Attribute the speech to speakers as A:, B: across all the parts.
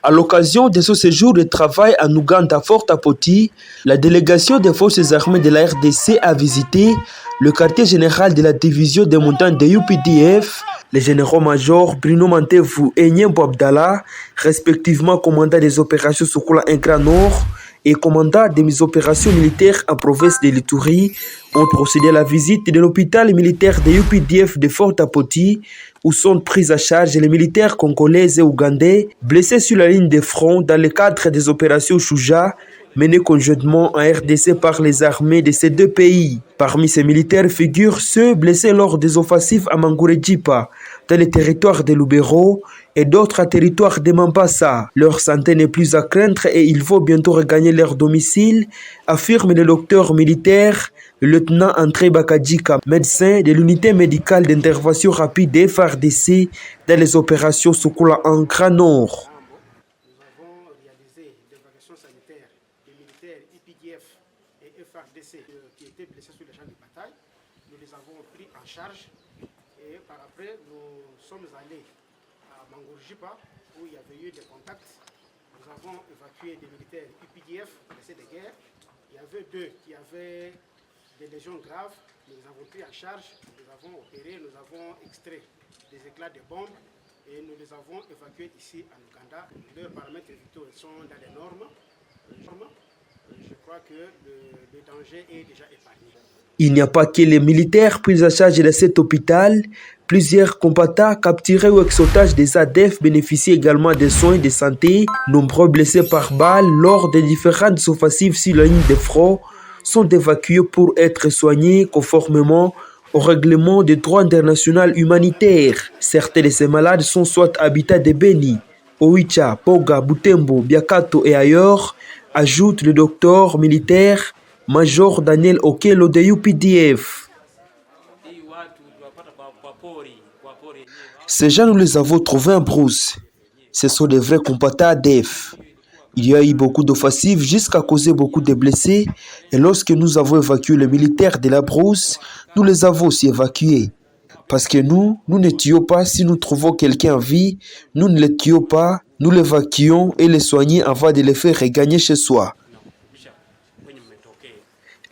A: À l'occasion de ce séjour de travail en Ouganda Fort Apoti, la délégation des forces armées de la RDC a visité le quartier général de la division des montagnes de UPDF, les généraux-majors Bruno Mantevu et Nyembo Abdallah, respectivement commandant des opérations Sokola Ingra Nord et commandant des opérations militaires en province de l'Ituri, ont procédé à la visite de l'hôpital militaire de UPDF de Fort Apoti, où sont pris à charge les militaires congolais et ougandais blessés sur la ligne de front dans le cadre des opérations Shuja menées conjointement en RDC par les armées de ces deux pays. Parmi ces militaires figurent ceux blessés lors des offensives à Mangouré-Djipa, dans les territoires de Lubero et d'autres territoires de Mambasa. Leur santé n'est plus à craindre et il faut bientôt regagner leur domicile, affirme le docteur militaire, le lieutenant André Bakadjika, médecin de l'unité médicale d'intervention rapide des FARDC dans les opérations Sokola en Grand Nord.
B: Et FARDC qui étaient blessés sur les champs de bataille. Nous les avons pris en charge et par après nous sommes allés à Mangourjipa où il y avait eu des contacts. Nous avons évacué des militaires UPDF blessés de guerre. Il y avait deux qui avaient des lésions graves. Nous les avons pris en charge, nous les avons opérés, nous avons extrait des éclats de bombes et nous les avons évacués ici en Ouganda. Leurs paramètres vitaux sont dans les normes. Je crois que le danger est déjà épargné.
A: Il n'y a pas que les militaires pris en charge de cet hôpital. Plusieurs combattants capturés ou ex-otages des ADF bénéficient également des soins de santé. Nombreux blessés par balles lors des différentes offensives sur la ligne de front sont évacués pour être soignés conformément au règlement des droits international humanitaire. Certains de ces malades sont soit habitats de Beni, Oicha, Poga, Butembo, Biakato et ailleurs, ajoute le docteur militaire Major Daniel Okelo de UPDF. Ces gens, nous les avons trouvés en brousse. Ce sont des vrais combattants ADF. Il y a eu beaucoup d'offensives jusqu'à causer beaucoup de blessés. Et lorsque nous avons évacué les militaires de la brousse, nous les avons aussi évacués. Parce que nous ne tuons pas si nous trouvons quelqu'un en vie. Nous ne les tuons pas, nous l'évacuons et les soignons avant de les faire regagner chez soi.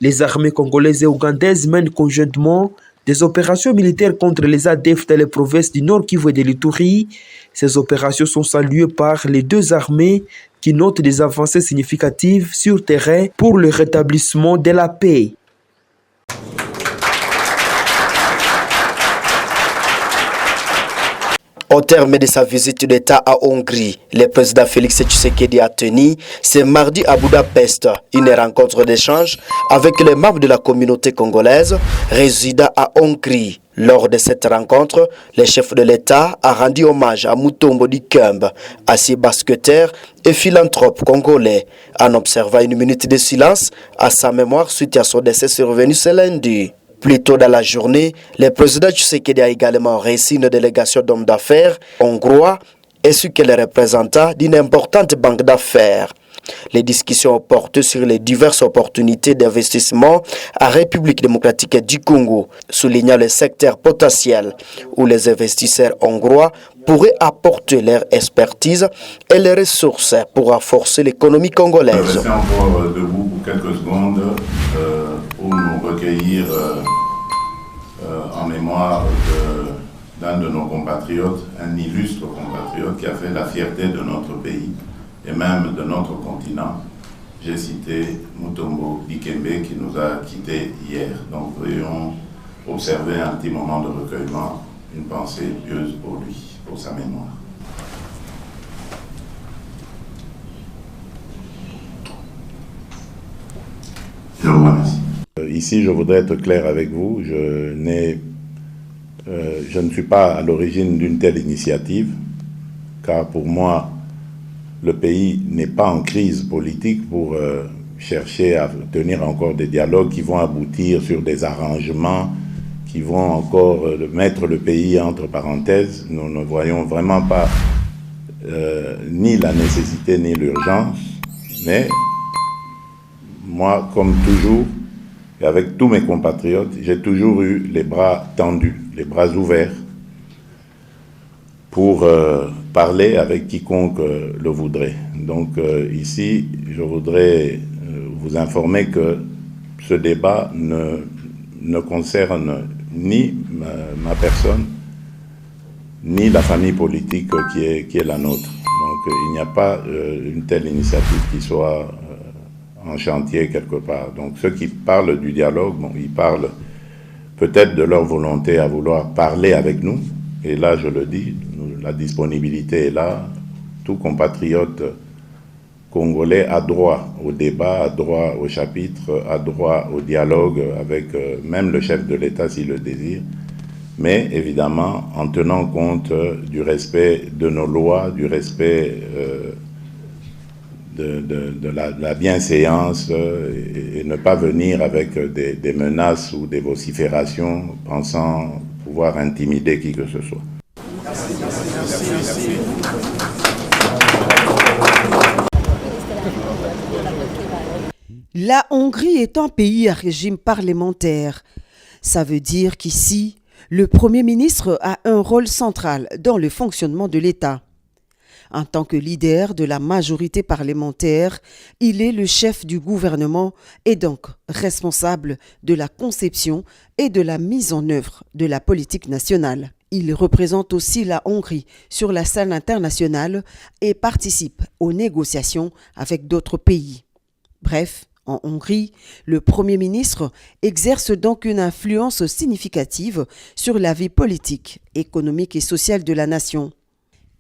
A: Les armées congolaises et ougandaises mènent conjointement des opérations militaires contre les ADF dans les provinces du Nord Kivu et de l'Ituri. Ces opérations sont saluées par les deux armées qui notent des avancées significatives sur terrain pour le rétablissement de la paix.
C: Au terme de sa visite d'État à Hongrie, le président Félix Tshisekedi a tenu ce mardi à Budapest une rencontre d'échange avec les membres de la communauté congolaise résidant à Hongrie. Lors de cette rencontre, le chef de l'État a rendu hommage à Mutombo Dikembe, ancien basketteur et philanthrope congolais, en observant une minute de silence à sa mémoire suite à son décès survenu ce lundi. Plus tôt dans la journée, le président Tshisekedi a également reçu une délégation d'hommes d'affaires hongrois ainsi que les représentants d'une importante banque d'affaires. Les discussions ont porté sur les diverses opportunités d'investissement en République démocratique du Congo, soulignant le secteur potentiel où les investisseurs hongrois pourraient apporter leur expertise et les ressources pour renforcer l'économie congolaise.
D: Restez encore debout pour quelques secondes pour nous recueillir en mémoire d'un de nos compatriotes, un illustre compatriote qui a fait la fierté de notre pays et même de notre continent. J'ai cité Mutombo Dikembe qui nous a quittés hier. Donc veuillons observer un petit moment de recueillement, une pensée pieuse pour lui, pour sa mémoire. Je vous remercie.
E: Ici, je voudrais être clair avec vous. Je ne suis pas à l'origine d'une telle initiative, car pour moi, le pays n'est pas en crise politique pour chercher à tenir encore des dialogues qui vont aboutir sur des arrangements, qui vont encore mettre le pays entre parenthèses. Nous ne voyons vraiment pas ni la nécessité ni l'urgence, mais moi, comme toujours, et avec tous mes compatriotes, j'ai toujours eu les bras tendus, les bras ouverts pour parler avec quiconque le voudrait. Donc ici, je voudrais vous informer que ce débat ne concerne ni ma personne, ni la famille politique qui est la nôtre. Donc il n'y a pas une telle initiative qui soit en chantier quelque part. Donc ceux qui parlent du dialogue, bon, ils parlent peut-être de leur volonté à vouloir parler avec nous. Et là, je le dis, la disponibilité est là. Tout compatriote congolais a droit au débat, a droit au chapitre, a droit au dialogue avec même le chef de l'État s'il le désire. Mais évidemment, en tenant compte du respect de nos lois, du respect de la bienséance et ne pas venir avec des menaces ou des vociférations pensant pouvoir intimider qui que ce soit.
F: La Hongrie est un pays à régime parlementaire. Ça veut dire qu'ici, le Premier ministre a un rôle central dans le fonctionnement de l'État. En tant que leader de la majorité parlementaire, il est le chef du gouvernement et donc responsable de la conception et de la mise en œuvre de la politique nationale. Il représente aussi la Hongrie sur la scène internationale et participe aux négociations avec d'autres pays. Bref, en Hongrie, le Premier ministre exerce donc une influence significative sur la vie politique, économique et sociale de la nation.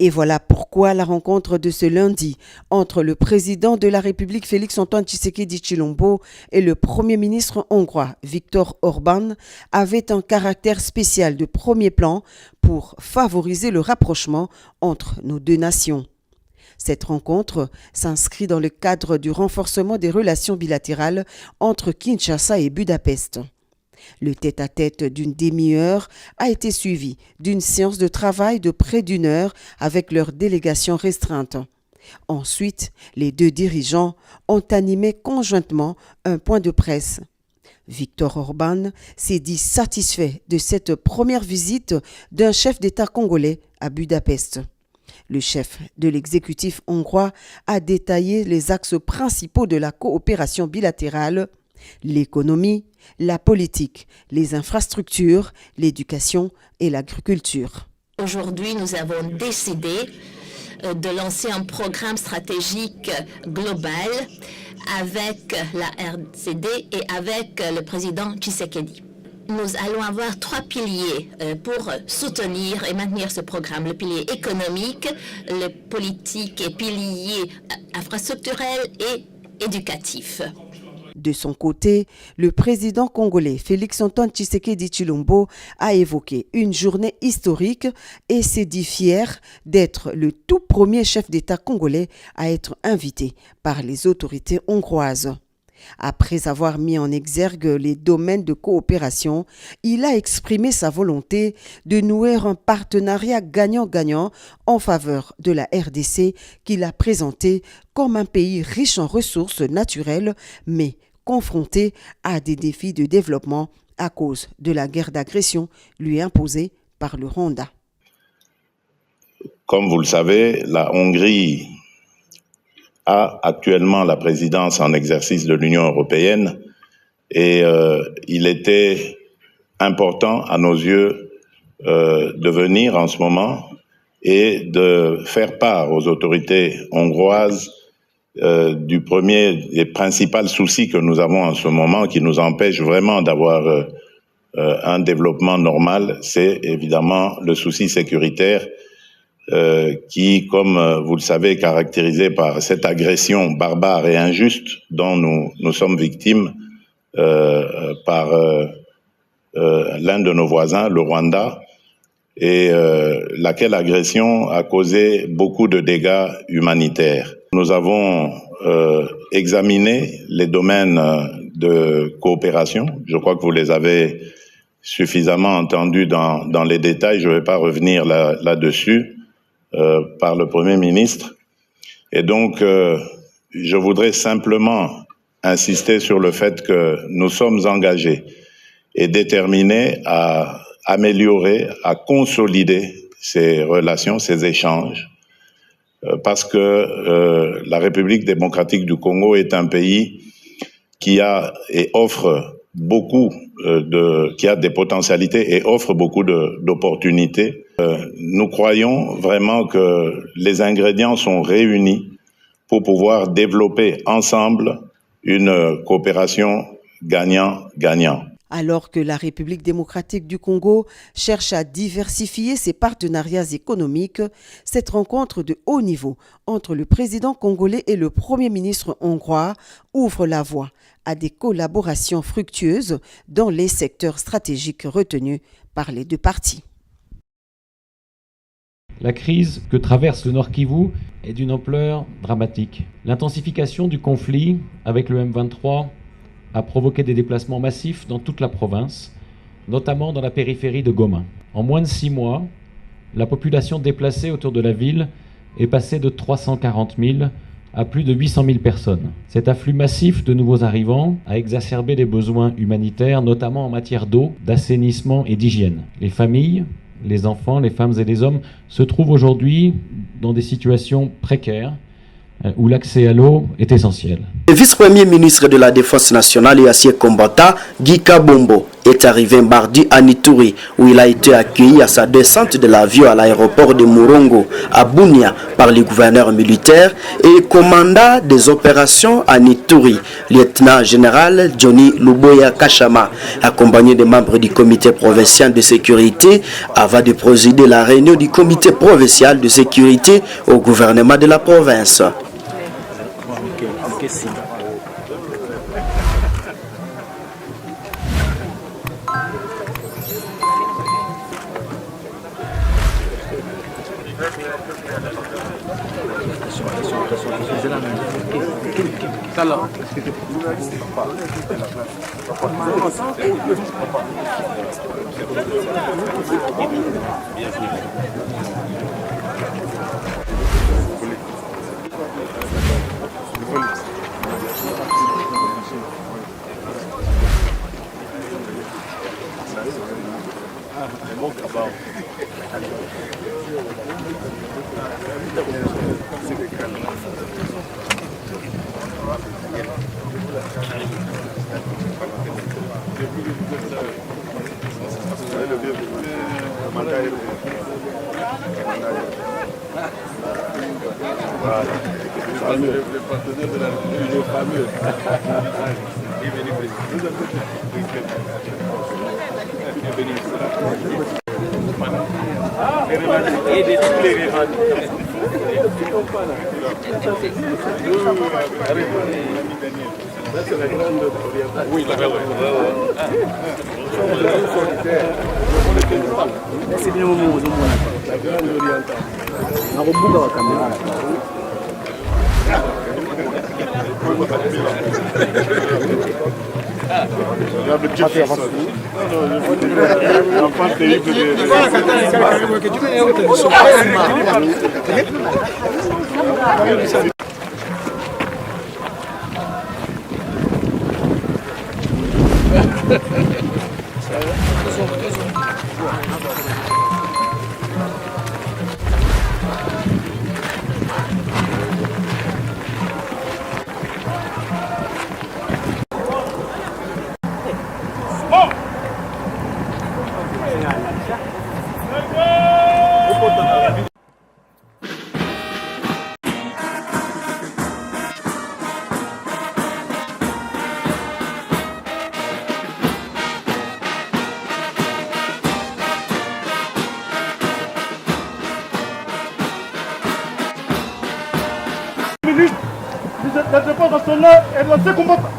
F: Et voilà pourquoi la rencontre de ce lundi entre le président de la République Félix-Antoine Tshisekedi Tshilombo et le Premier ministre hongrois Viktor Orban avait un caractère spécial de premier plan pour favoriser le rapprochement entre nos deux nations. Cette rencontre s'inscrit dans le cadre du renforcement des relations bilatérales entre Kinshasa et Budapest. Le tête-à-tête d'une demi-heure a été suivi d'une séance de travail de près d'une heure avec leur délégation restreinte. Ensuite, les deux dirigeants ont animé conjointement un point de presse. Viktor Orban s'est dit satisfait de cette première visite d'un chef d'État congolais à Budapest. Le chef de l'exécutif hongrois a détaillé les axes principaux de la coopération bilatérale: l'économie, la politique, les infrastructures, l'éducation et l'agriculture.
G: Aujourd'hui, nous avons décidé de lancer un programme stratégique global avec la RCD et avec le président Tshisekedi. Nous allons avoir 3 piliers pour soutenir et maintenir ce programme. Le pilier économique, le politique et pilier infrastructurel et éducatif.
F: De son côté, le président congolais Félix-Antoine Tshisekedi Tshilombo a évoqué une journée historique et s'est dit fier d'être le tout premier chef d'État congolais à être invité par les autorités hongroises. Après avoir mis en exergue les domaines de coopération, il a exprimé sa volonté de nouer un partenariat gagnant-gagnant en faveur de la RDC qu'il a présenté comme un pays riche en ressources naturelles, mais confronté à des défis de développement à cause de la guerre d'agression lui imposée par le Rwanda.
E: Comme vous le savez, la Hongrie a actuellement la présidence en exercice de l'Union européenne et il était important à nos yeux de venir en ce moment et de faire part aux autorités hongroises du premier et principal souci que nous avons en ce moment, qui nous empêche vraiment d'avoir un développement normal, c'est évidemment le souci sécuritaire qui, comme vous le savez, est caractérisé par cette agression barbare et injuste dont nous sommes victimes par l'un de nos voisins, le Rwanda, et laquelle agression a causé beaucoup de dégâts humanitaires. Nous avons examiné les domaines de coopération. Je crois que vous les avez suffisamment entendus dans les détails. Je ne vais pas revenir là-dessus. Par le Premier ministre. Et donc, je voudrais simplement insister sur le fait que nous sommes engagés et déterminés à améliorer, à consolider ces relations, ces échanges, parce que la République démocratique du Congo est un pays qui a et offre beaucoup qui a des potentialités et offre beaucoup d'opportunités. Nous croyons vraiment que les ingrédients sont réunis pour pouvoir développer ensemble une coopération gagnant-gagnant.
F: Alors que la République démocratique du Congo cherche à diversifier ses partenariats économiques, cette rencontre de haut niveau entre le président congolais et le Premier ministre hongrois ouvre la voie à des collaborations fructueuses dans les secteurs stratégiques retenus par les deux parties.
H: La crise que traverse le Nord Kivu est d'une ampleur dramatique. L'intensification du conflit avec le M23 a provoqué des déplacements massifs dans toute la province, notamment dans la périphérie de Goma. En moins de 6 mois, la population déplacée autour de la ville est passée de 340 000 à plus de 800 000 personnes. Cet afflux massif de nouveaux arrivants a exacerbé les besoins humanitaires, notamment en matière d'eau, d'assainissement et d'hygiène. Les familles, les enfants, les femmes et les hommes se trouvent aujourd'hui dans des situations précaires où l'accès à l'eau est essentiel.
C: Le vice-premier ministre de la Défense nationale et ancien combattant, Guy Kabombo, est arrivé mardi à Ituri, où il a été accueilli à sa descente de l'avion à l'aéroport de Murongo, à Bunia, par le gouverneur militaire et commandant des opérations à Ituri, lieutenant-général Johnny Luboya Kachama, accompagné des membres du comité provincial de sécurité, avant de présider la réunion du comité provincial de sécurité au gouvernement de la province.
B: La défense nationale et de l'ancien combattant.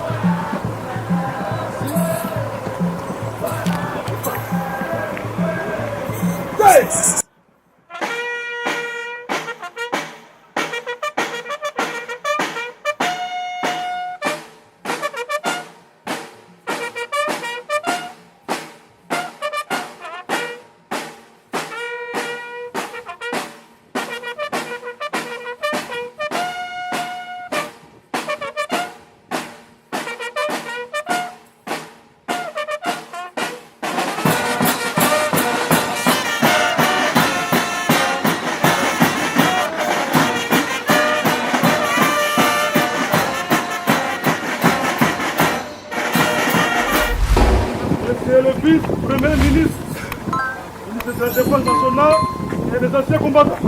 I: des anciens combattants.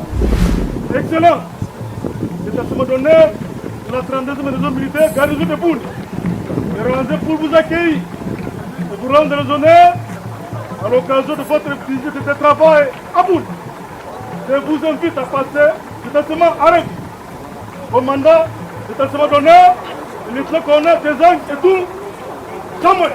I: Excellent. Détachement d'honneur de la 32e région militaire, garnison de Boune. est organisé pour vous accueillir et vous rendre les honneurs à l'occasion de votre visite de travail à Boune. Je vous invite à passer le détachement à règle. Commandant, détachement d'honneur, le lieutenant-colonel des Anges et tout, Samuel.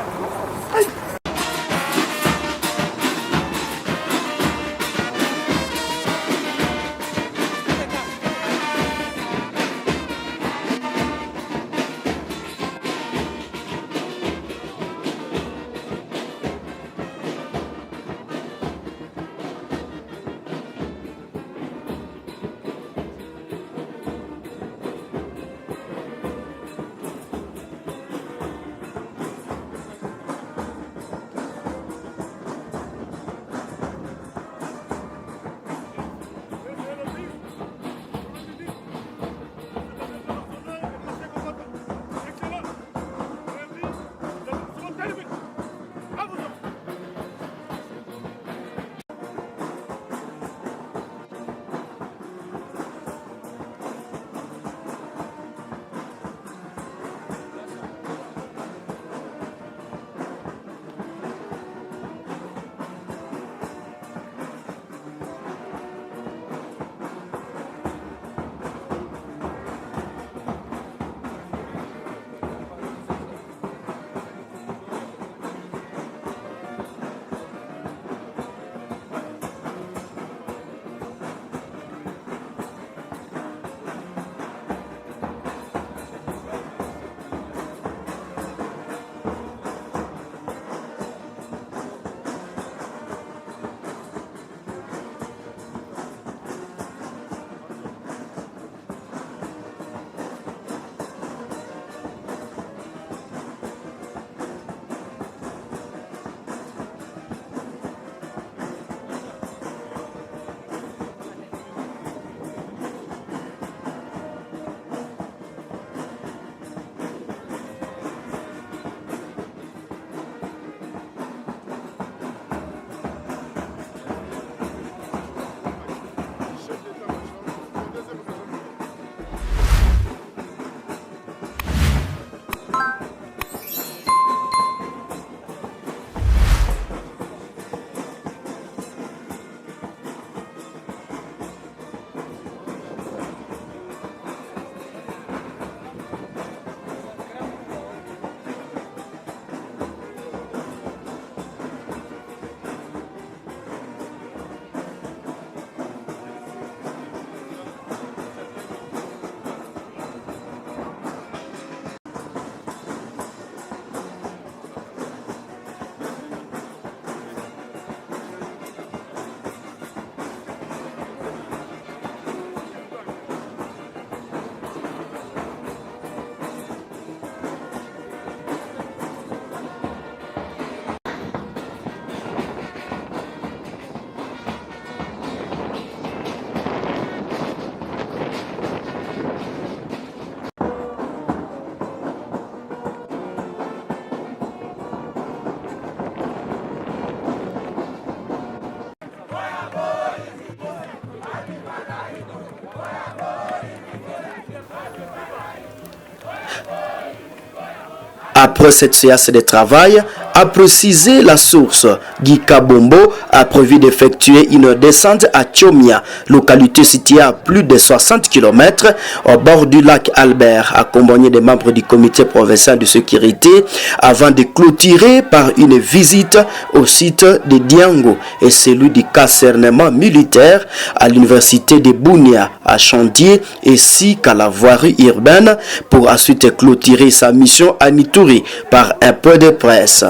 C: Après cette séance de travail, a précisé la source, Guy Kabombo a prévu d'effectuer une descente à Tchomia, localité située à plus de 60 km au bord du lac Albert, accompagné des membres du comité provincial de sécurité, avant de clôturer par une visite au site de Diango et celui du casernement militaire à l'université de Bunia à Chantier, ainsi qu'à la voirie urbaine, pour ensuite clôturer sa mission à Nituri par un peu de presse.